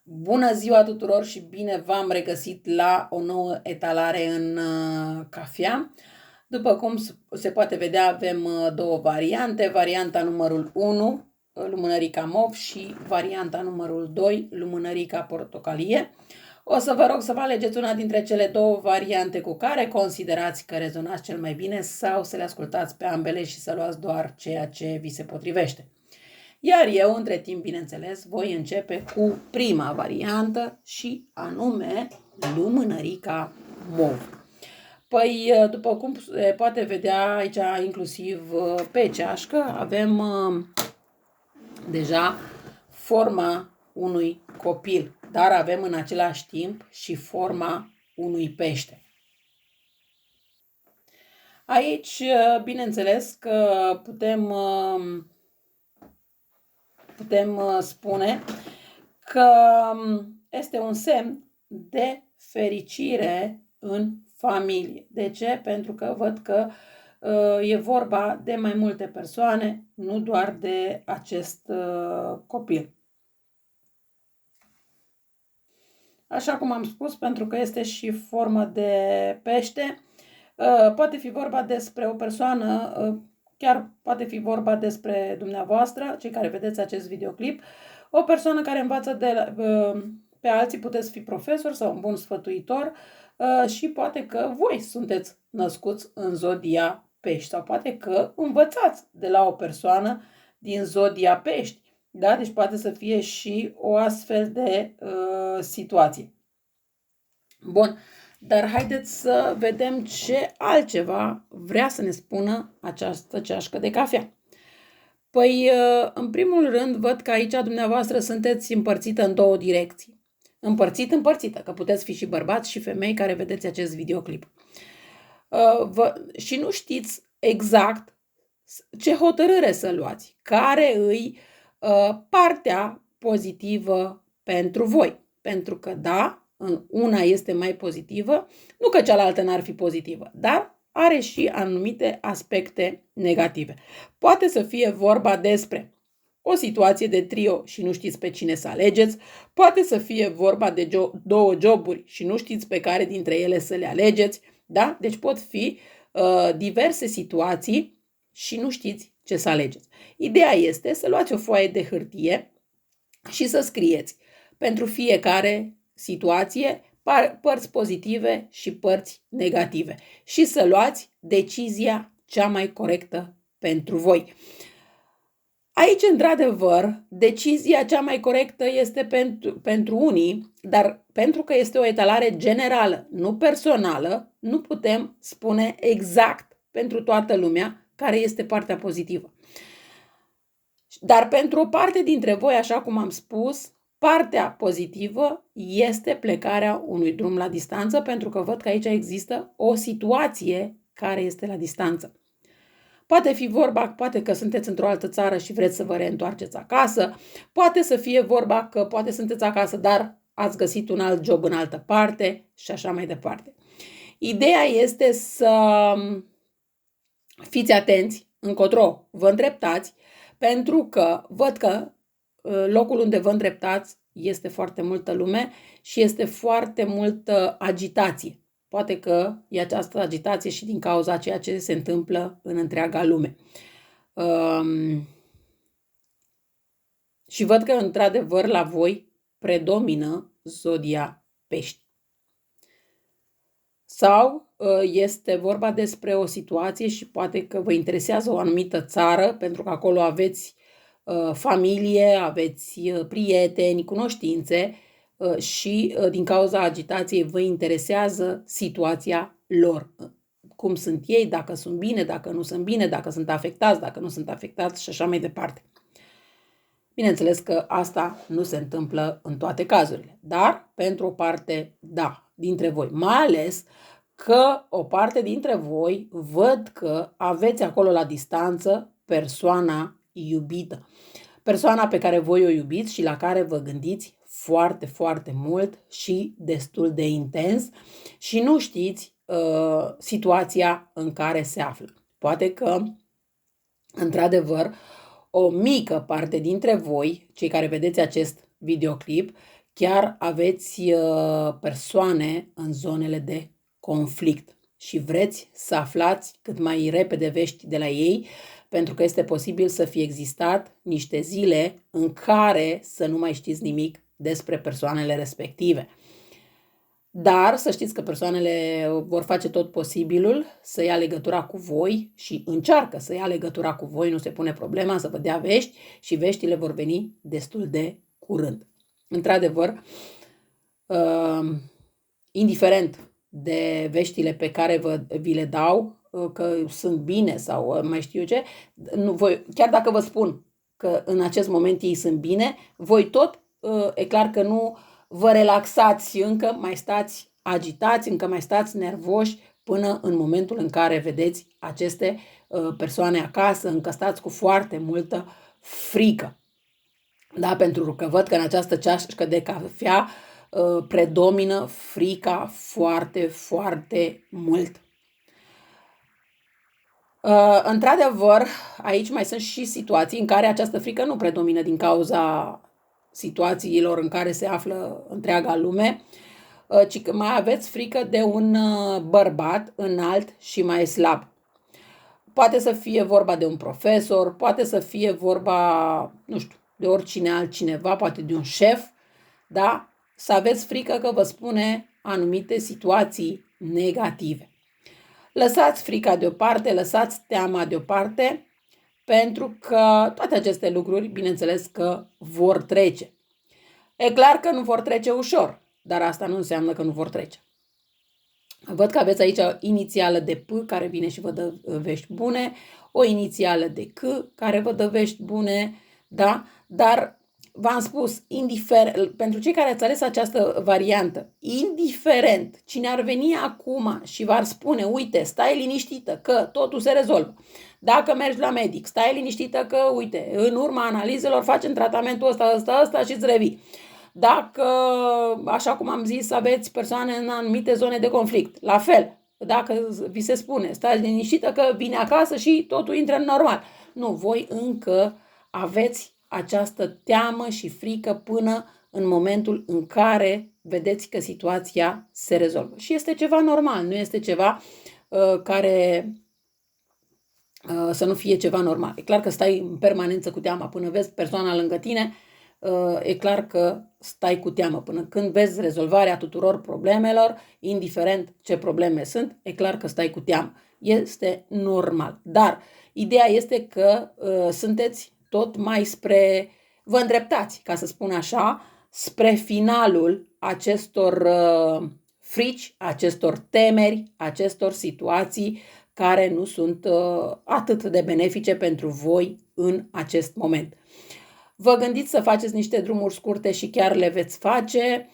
Bună ziua tuturor și bine v-am regăsit la o nouă etalare în cafea. După cum se poate vedea, avem două variante. Varianta numărul 1, lumânărica mov, și varianta numărul 2, lumânărica portocalie. O să vă rog să vă alegeți una dintre cele două variante cu care considerați că rezonați cel mai bine sau să le ascultați pe ambele și să luați doar ceea ce vi se potrivește. Iar eu, între timp, bineînțeles, voi începe cu prima variantă și anume lumânărica mov. Păi, după cum se poate vedea aici, inclusiv pe ceașcă, avem deja forma unui copil, dar avem în același timp și forma unui pește. Aici, bineînțeles că putem spune că este un semn de fericire în familie. De ce? Pentru că văd că e vorba de mai multe persoane, nu doar de acest copil. Așa cum am spus, pentru că este și formă de pește, poate fi vorba despre o persoană, chiar poate fi vorba despre dumneavoastră, cei care vedeți acest videoclip, o persoană care învață pe alții, puteți fi profesor sau un bun sfătuitor și poate că voi sunteți născuți în zodia pești sau poate că învățați de la o persoană din zodia pești. Da? Deci poate să fie și o astfel de situație. Bun, dar haideți să vedem ce altceva vrea să ne spună această ceașcă de cafea. Păi, în primul rând, văd că aici dumneavoastră sunteți împărțită în două direcții. Împărțită, că puteți fi și bărbați și femei care vedeți acest videoclip. Și nu știți exact ce hotărâre să luați, care îi partea pozitivă pentru voi. Pentru că, da, una este mai pozitivă, nu că cealaltă n-ar fi pozitivă, dar are și anumite aspecte negative. Poate să fie vorba despre o situație de trio și nu știți pe cine să alegeți, poate să fie vorba de două joburi și nu știți pe care dintre ele să le alegeți, da? Deci pot fi diverse situații și nu știți ce să alegeți. Ideea este să luați o foaie de hârtie și să scrieți pentru fiecare situație părți pozitive și părți negative și să luați decizia cea mai corectă pentru voi. Aici, într-adevăr, decizia cea mai corectă este pentru unii, dar pentru că este o etalare generală, nu personală, nu putem spune exact pentru toată lumea care este partea pozitivă. Dar pentru o parte dintre voi, așa cum am spus, partea pozitivă este plecarea unui drum la distanță, pentru că văd că aici există o situație care este la distanță. Poate fi vorba, poate că sunteți într-o altă țară și vreți să vă reîntoarceți acasă, poate să fie vorba că poate sunteți acasă, dar ați găsit un alt job în altă parte și așa mai departe. Ideea este să fiți atenți încotro vă îndreptați, pentru că văd că locul unde vă îndreptați este foarte multă lume și este foarte multă agitație. Poate că e această agitație și din cauza ceea ce se întâmplă în întreaga lume. Și văd că, într-adevăr, la voi predomină zodia pești. Sau este vorba despre o situație și poate că vă interesează o anumită țară, pentru că acolo aveți familie, aveți prieteni, cunoștințe și din cauza agitației vă interesează situația lor. Cum sunt ei, dacă sunt bine, dacă nu sunt bine, dacă sunt afectați, dacă nu sunt afectați și așa mai departe. Bineînțeles că asta nu se întâmplă în toate cazurile, dar pentru o parte, da, dintre voi. Mai ales că o parte dintre voi văd că aveți acolo la distanță persoana iubită. Persoana pe care voi o iubiți și la care vă gândiți foarte, foarte mult și destul de intens și nu știți situația în care se află. Poate că, într-adevăr, o mică parte dintre voi, cei care vedeți acest videoclip, chiar aveți persoane în zonele de conflict și vreți să aflați cât mai repede vești de la ei, pentru că este posibil să fie existat niște zile în care să nu mai știți nimic despre persoanele respective. Dar să știți că persoanele vor face tot posibilul să ia legătura cu voi și încearcă să ia legătura cu voi, nu se pune problema, să vă dea vești și veștile vor veni destul de curând. Într-adevăr, indiferent de veștile pe care vi le dau, că sunt bine sau mai știu eu ce, chiar dacă vă spun că în acest moment ei sunt bine, voi tot, e clar că nu vă relaxați încă, mai stați agitați, încă mai stați nervoși până în momentul în care vedeți aceste persoane acasă, încă stați cu foarte multă frică. Da, pentru că văd că în această ceașcă de cafea predomină frica foarte, foarte mult. Într-adevăr, aici mai sunt și situații în care această frică nu predomină din cauza situațiilor în care se află întreaga lume, ci că mai aveți frică de un bărbat înalt și mai slab. Poate să fie vorba de un profesor, poate să fie vorba, nu știu, de oricine altcineva, poate de un șef, da? Să aveți frică că vă spune anumite situații negative. Lăsați frica deoparte, lăsați teama deoparte, pentru că toate aceste lucruri, bineînțeles că vor trece. E clar că nu vor trece ușor, dar asta nu înseamnă că nu vor trece. Văd că aveți aici o inițială de P care vine și vă dă vești bune, o inițială de C care vă dă vești bune, da? Dar v-am spus, pentru cei care ați ales această variantă, indiferent cine ar veni acum și v-ar spune, uite, stai liniștită că totul se rezolvă. Dacă mergi la medic, stai liniștită că, uite, în urma analizelor facem tratamentul ăsta și îți revii. Dacă, așa cum am zis, aveți persoane în anumite zone de conflict, la fel, dacă vi se spune, stai liniștită că vine acasă și totul intră în normal. Nu, voi încă aveți această teamă și frică până în momentul în care vedeți că situația se rezolvă. Și este ceva normal, nu este ceva care să nu fie ceva normal. E clar că stai în permanență cu teama până vezi persoana lângă tine, e clar că stai cu teamă până când vezi rezolvarea tuturor problemelor, indiferent ce probleme sunt, e clar că stai cu teamă. Este normal. Dar ideea este că sunteți tot mai vă îndreptați, ca să spun așa, spre finalul acestor frici, acestor temeri, acestor situații care nu sunt atât de benefice pentru voi în acest moment. Vă gândiți să faceți niște drumuri scurte și chiar le veți face,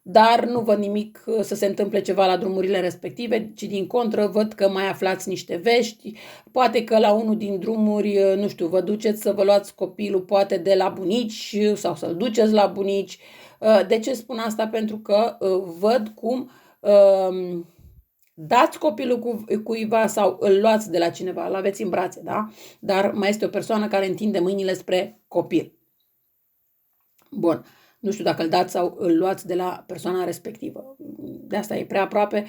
dar nu văd nimic să se întâmple ceva la drumurile respective, ci din contră văd că mai aflați niște vești, poate că la unul din drumuri, nu știu, vă duceți să vă luați copilul poate de la bunici sau să-l duceți la bunici. De ce spun asta? Pentru că văd cum dați copilul cuiva sau îl luați de la cineva, îl aveți în brațe, da? Dar mai este o persoană care întinde mâinile spre copil. Bun. Nu știu dacă îl dați sau îl luați de la persoana respectivă. De asta e prea aproape,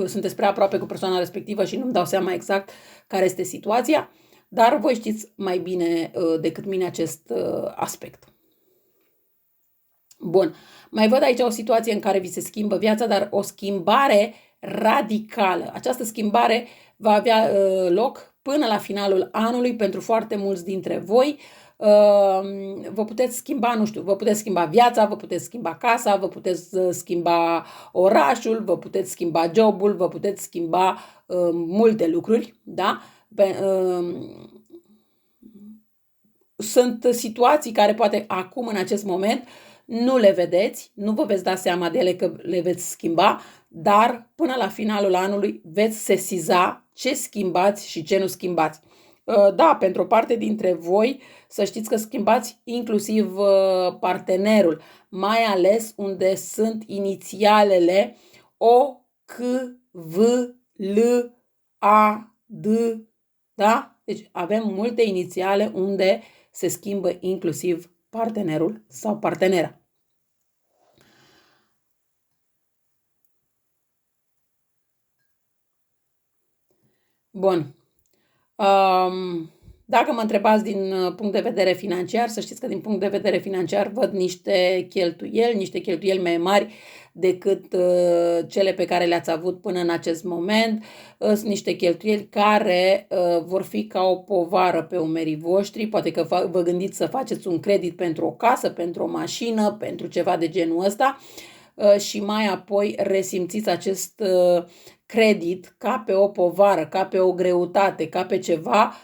sunteți prea aproape cu persoana respectivă și nu-mi dau seama exact care este situația, dar voi știți mai bine decât mine acest aspect. Bun. Mai văd aici o situație în care vi se schimbă viața, dar o schimbare radicală. Această schimbare va avea loc până la finalul anului pentru foarte mulți dintre voi. Vă puteți schimba, nu știu, vă puteți schimba viața, vă puteți schimba casa, vă puteți schimba orașul, vă puteți schimba jobul, vă puteți schimba multe lucruri, da? Sunt situații care poate acum în acest moment nu le vedeți, nu vă veți da seama de ele că le veți schimba, dar până la finalul anului veți sesiza ce schimbați și ce nu schimbați. Da, pentru o parte dintre voi să știți că schimbați inclusiv partenerul, mai ales unde sunt inițialele O, C, V, L, A, D, da? Deci avem multe inițiale unde se schimbă inclusiv partenerul sau partenera. Bun. Dacă mă întrebați din punct de vedere financiar, să știți că din punct de vedere financiar văd niște cheltuieli mai mari decât cele pe care le-ați avut până în acest moment. Sunt niște cheltuieli care vor fi ca o povară pe umerii voștri. Poate că vă gândiți să faceți un credit pentru o casă, pentru o mașină, pentru ceva de genul ăsta și mai apoi resimțiți acest credit ca pe o povară, ca pe o greutate, ca pe ceva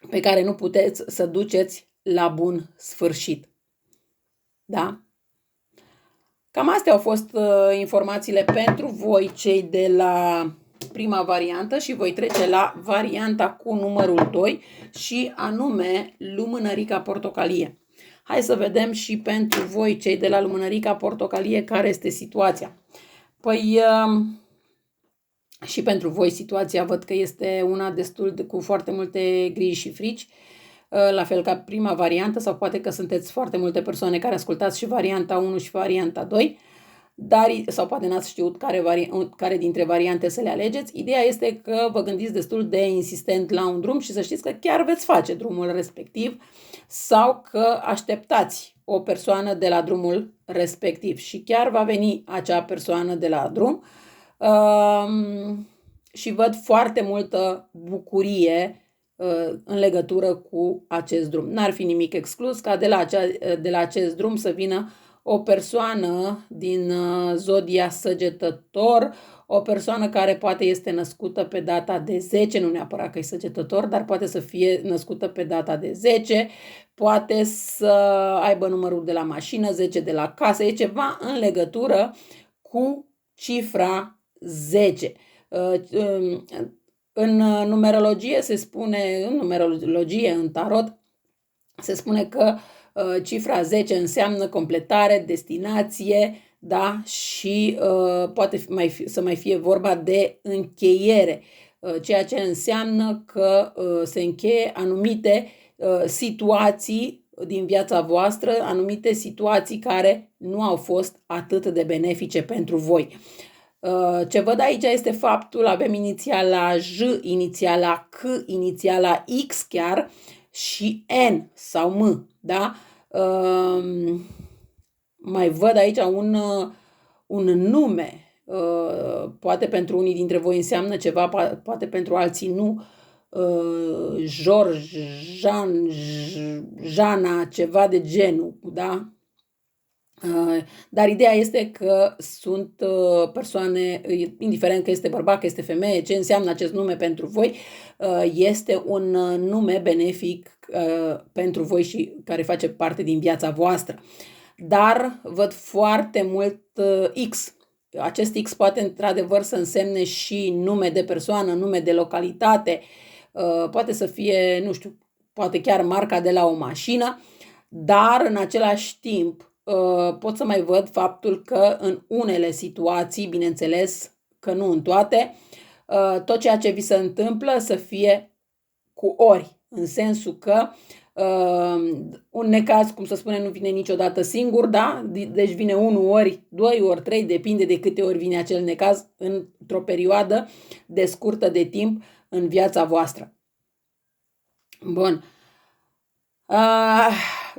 pe care nu puteți să duceți la bun sfârșit. Da? Cam astea au fost informațiile pentru voi, cei de la prima variantă, și voi trece la varianta cu numărul 2 și anume lumânărica portocalie. Hai să vedem și pentru voi, cei de la lumânărica portocalie, care este situația. Păi și pentru voi situația văd că este una cu foarte multe griji și frici, la fel ca prima variantă, sau poate că sunteți foarte multe persoane care ascultați și varianta 1 și varianta 2, sau poate n-ați știut care dintre variante să le alegeți. Ideea este că vă gândiți destul de insistent la un drum și să știți că chiar veți face drumul respectiv sau că așteptați o persoană de la drumul respectiv și chiar va veni acea persoană de la drum. Și văd foarte multă bucurie în legătură cu acest drum. N-ar fi nimic exclus ca de la acest drum să vină o persoană din zodia Săgetător, o persoană care poate este născută pe data de 10, nu neapărat că e Săgetător, dar poate să fie născută pe data de 10, poate să aibă numărul de la mașină, 10 de la casă, e ceva în legătură cu cifra 10. În numerologie se spune, în tarot, se spune că cifra 10 înseamnă completare, destinație, da? Și poate să mai fie vorba de încheiere, ceea ce înseamnă că se încheie anumite situații din viața voastră, anumite situații care nu au fost atât de benefice pentru voi. Ce văd aici este faptul, avem inițiala J, inițiala C, inițiala X chiar și N sau M, da? Mai văd aici un nume, poate pentru unii dintre voi înseamnă ceva, poate pentru alții nu, George, Jean, Jana, ceva de genul, da? Dar ideea este că sunt persoane, indiferent că este bărbat, că este femeie, ce înseamnă acest nume pentru voi, este un nume benefic pentru voi și care face parte din viața voastră. Dar văd foarte mult X. Acest X poate într-adevăr să însemne și nume de persoană, nume de localitate, poate să fie, nu știu, poate chiar marca de la o mașină, dar în același timp pot să mai văd faptul că în unele situații, bineînțeles că nu în toate, tot ceea ce vi se întâmplă să fie cu ori, în sensul că un necaz, cum să spune, nu vine niciodată singur, da? Deci vine 1 ori, 2 ori, 3, depinde de câte ori vine acel necaz într-o perioadă de scurtă de timp în viața voastră. Bun.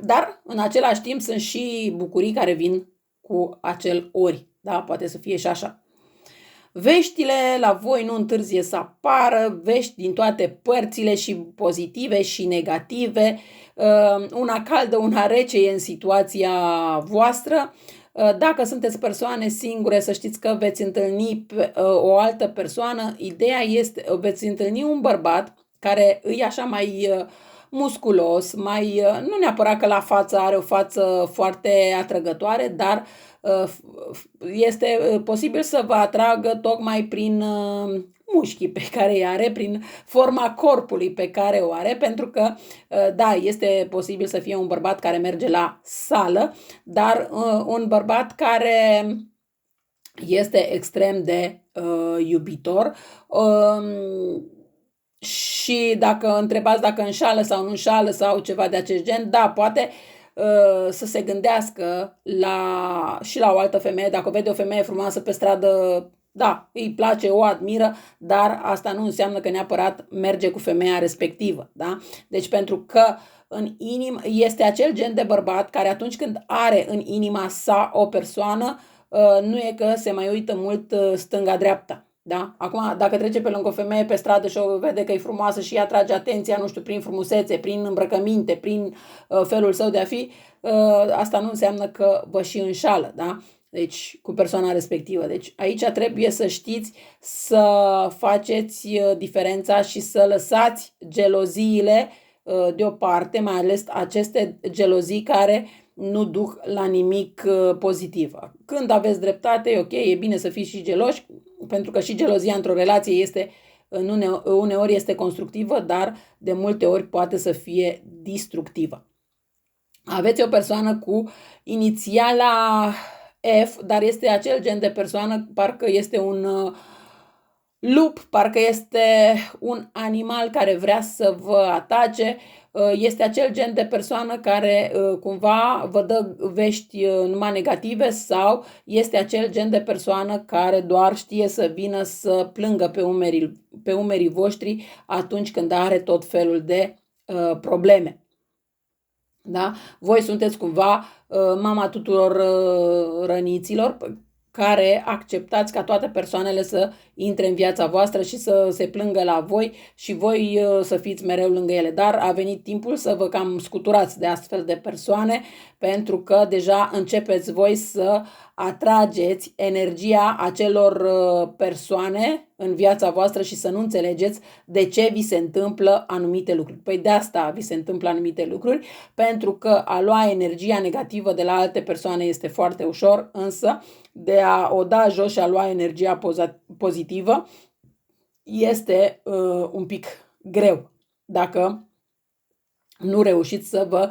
Dar în același timp sunt și bucurii care vin cu acel ori, da? Poate să fie și așa. Veștile la voi nu întârzie să apară, vești din toate părțile, și pozitive și negative, una caldă, una rece e în situația voastră. Dacă sunteți persoane singure, să știți că veți întâlni o altă persoană. Ideea este, veți întâlni un bărbat care îi așa mai musculos, nu neapărat că la față are o față foarte atrăgătoare, dar este posibil să vă atragă tocmai prin mușchii pe care îi are, prin forma corpului pe care o are, pentru că, da, este posibil să fie un bărbat care merge la sală, dar un bărbat care este extrem de iubitor, Și dacă întrebați dacă înșală sau nu înșală sau ceva de acest gen, da, poate să se gândească și la o altă femeie. Dacă vede o femeie frumoasă pe stradă, da, îi place, o admiră, dar asta nu înseamnă că neapărat merge cu femeia respectivă. Da? Deci pentru că în inimă este acel gen de bărbat care atunci când are în inima sa o persoană, nu e că se mai uită mult stânga-dreapta. Da? Acum, dacă trece pe lângă o femeie pe stradă și o vede că e frumoasă și atrage atenția, nu știu, prin frumusețe, prin îmbrăcăminte, prin felul său de a fi, asta nu înseamnă că vă și înșală, da? Deci, cu persoana respectivă. Deci, aici trebuie să știți să faceți diferența și să lăsați geloziile deoparte, mai ales aceste gelozii care nu duc la nimic pozitiv. Când aveți dreptate, e ok, e bine să fiți și geloși, pentru că și gelozia într-o relație este, uneori este constructivă, dar de multe ori poate să fie distructivă. Aveți o persoană cu inițiala F, dar este acel gen de persoană, parcă este un lup, parcă este un animal care vrea să vă atace, este acel gen de persoană care cumva vă dă vești numai negative sau este acel gen de persoană care doar știe să vină să plângă pe umerii voștri atunci când are tot felul de probleme. Da? Voi sunteți cumva mama tuturor răniților care acceptați ca toate persoanele să intre în viața voastră și să se plângă la voi și voi să fiți mereu lângă ele. Dar a venit timpul să vă cam scuturați de astfel de persoane, pentru că deja începeți voi să atrageți energia acelor persoane în viața voastră și să nu înțelegeți de ce vi se întâmplă anumite lucruri. Păi de asta vi se întâmplă anumite lucruri, pentru că a lua energia negativă de la alte persoane este foarte ușor, însă de a o da jos și a lua energia pozitivă este un pic greu dacă nu reușiți să vă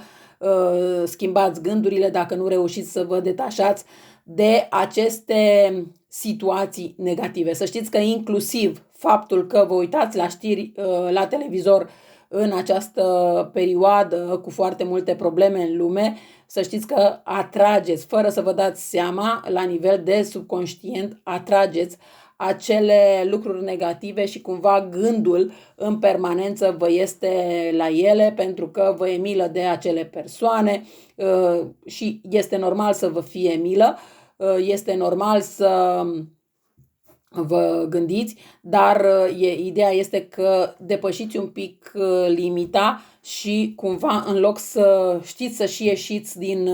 schimbați gândurile, dacă nu reușiți să vă detașați de aceste situații negative. Să știți că inclusiv faptul că vă uitați la știri la televizor în această perioadă cu foarte multe probleme în lume, să știți că atrageți, fără să vă dați seama, la nivel de subconștient, atrageți acele lucruri negative și cumva gândul în permanență vă este la ele pentru că vă e milă de acele persoane și este normal să vă fie milă, este normal să vă gândiți, dar ideea este că depășiți un pic limita și cumva în loc să știți să și ieșiți din...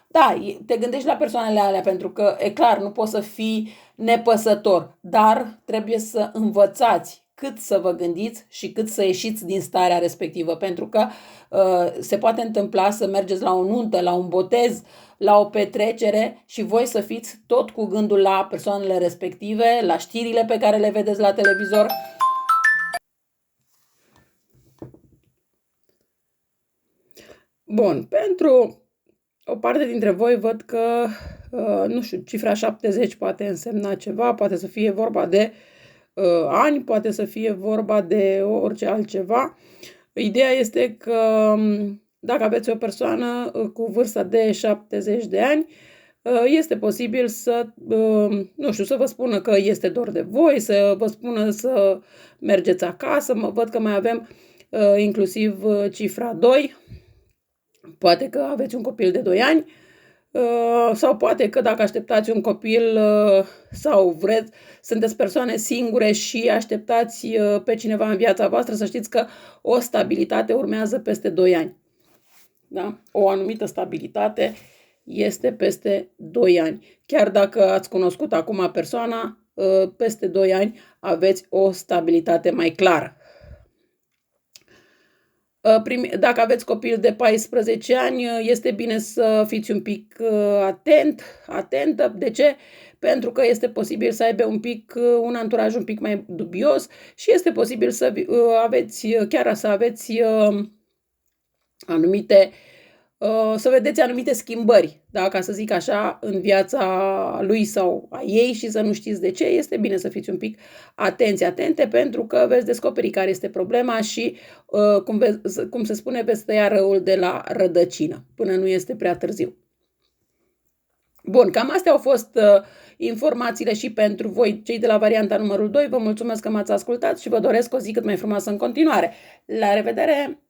Da, te gândești la persoanele alea pentru că, e clar, nu poți să fii nepăsător, dar trebuie să învățați cât să vă gândiți și cât să ieșiți din starea respectivă, pentru că se poate întâmpla să mergeți la o nuntă, la un botez, la o petrecere și voi să fiți tot cu gândul la persoanele respective, la știrile pe care le vedeți la televizor. Bun, pentru o parte dintre voi văd că, nu știu, cifra 70 poate însemna ceva, poate să fie vorba de ani, poate să fie vorba de orice altceva. Ideea este că dacă aveți o persoană cu vârsta de 70 de ani, este posibil să, nu știu, să vă spună că este dor de voi, să vă spună să mergeți acasă. Văd că mai avem inclusiv cifra 2, poate că aveți un copil de 2 ani, sau poate că dacă așteptați un copil sau vreți, sunteți persoane singure și așteptați pe cineva în viața voastră, să știți că o stabilitate urmează peste 2 ani. Da? O anumită stabilitate este peste 2 ani. Chiar dacă ați cunoscut acum persoana, peste 2 ani aveți o stabilitate mai clară. Dacă aveți copil de 14 ani, este bine să fiți un pic atentă. De ce? Pentru că este posibil să aibă un anturaj un pic mai dubios și este posibil să aveți anumite să vedeți anumite schimbări, da? Ca să zic așa, în viața lui sau a ei și să nu știți de ce, este bine să fiți un pic atente, pentru că veți descoperi care este problema și, cum se spune, veți tăia răul de la rădăcină, până nu este prea târziu. Bun, cam astea au fost informațiile și pentru voi, cei de la varianta numărul 2. Vă mulțumesc că m-ați ascultat și vă doresc o zi cât mai frumoasă în continuare. La revedere!